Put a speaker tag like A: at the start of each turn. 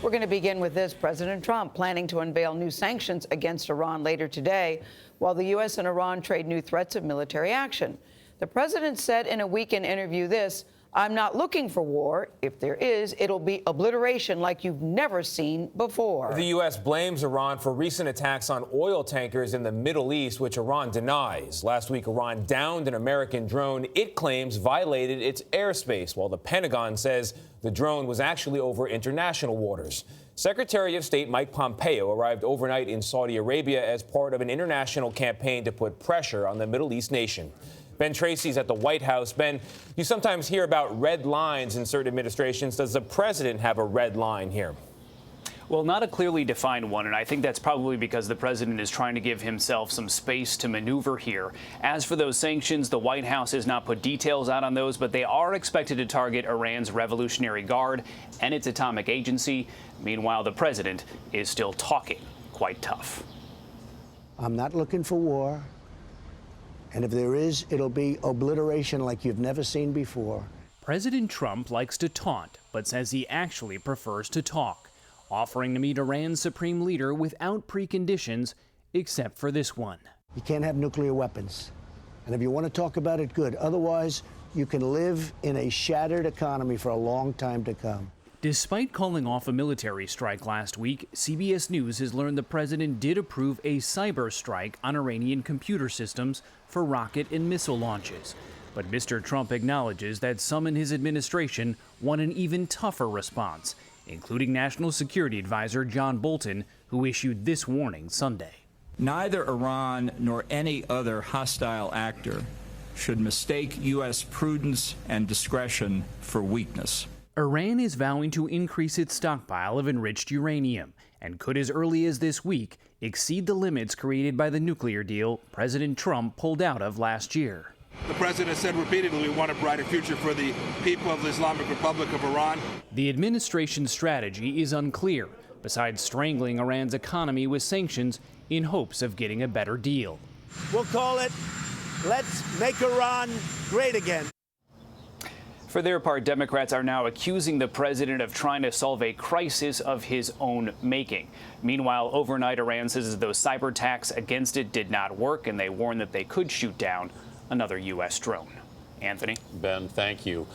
A: We're going to begin with this. President Trump planning to unveil new sanctions against Iran later today, while the U.S. and Iran trade new threats of military action. The president said in a weekend interview this: "I'm not looking for war. If there is, it'll be obliteration like you've never seen before."
B: The U.S. blames Iran for recent attacks on oil tankers in the Middle East, which Iran denies. Last week, Iran downed an American drone it claims violated its airspace, while the Pentagon says the drone was actually over international waters. Secretary of State Mike Pompeo arrived overnight in Saudi Arabia as part of an international campaign to put pressure on the Middle East nation. Ben Tracy's at the White House. Ben, you sometimes hear about red lines in certain administrations. Does the president have a red line here?
C: Well, not a clearly defined one, and I think that's probably because the president is trying to give himself some space to maneuver here. As for those sanctions, the White House has not put details out on those, but they are expected to target Iran's Revolutionary Guard and its atomic agency. Meanwhile, the president is still talking quite tough.
D: I'm not looking for war. And if there is, it'll be obliteration like you've never seen before.
E: President Trump likes to taunt, but says he actually prefers to talk, offering to meet Iran's supreme leader without preconditions, except for this one.
D: You can't have nuclear weapons. And if you want to talk about it, good. Otherwise, you can live in a shattered economy for a long time to come.
E: Despite calling off a military strike last week, CBS News has learned the president did approve a cyber strike on Iranian computer systems for rocket and missile launches. But Mr. Trump acknowledges that some in his administration want an even tougher response, including National Security Advisor John Bolton, who issued this warning Sunday.
F: Neither Iran nor any other hostile actor should mistake U.S. prudence and discretion for weakness.
E: Iran is vowing to increase its stockpile of enriched uranium and could, as early as this week, exceed the limits created by the nuclear deal President Trump pulled out of last year.
G: The president said repeatedly we want a brighter future for the people of the Islamic Republic of Iran.
E: The administration's strategy is unclear, besides strangling Iran's economy with sanctions in hopes of getting a better deal.
D: We'll call it, let's make Iran great again.
C: For their part, Democrats are now accusing the president of trying to solve a crisis of his own making. Meanwhile, overnight, Iran says those cyber attacks against it did not work, and they warn that they could shoot down another U.S. drone. Anthony?
H: Ben, thank you.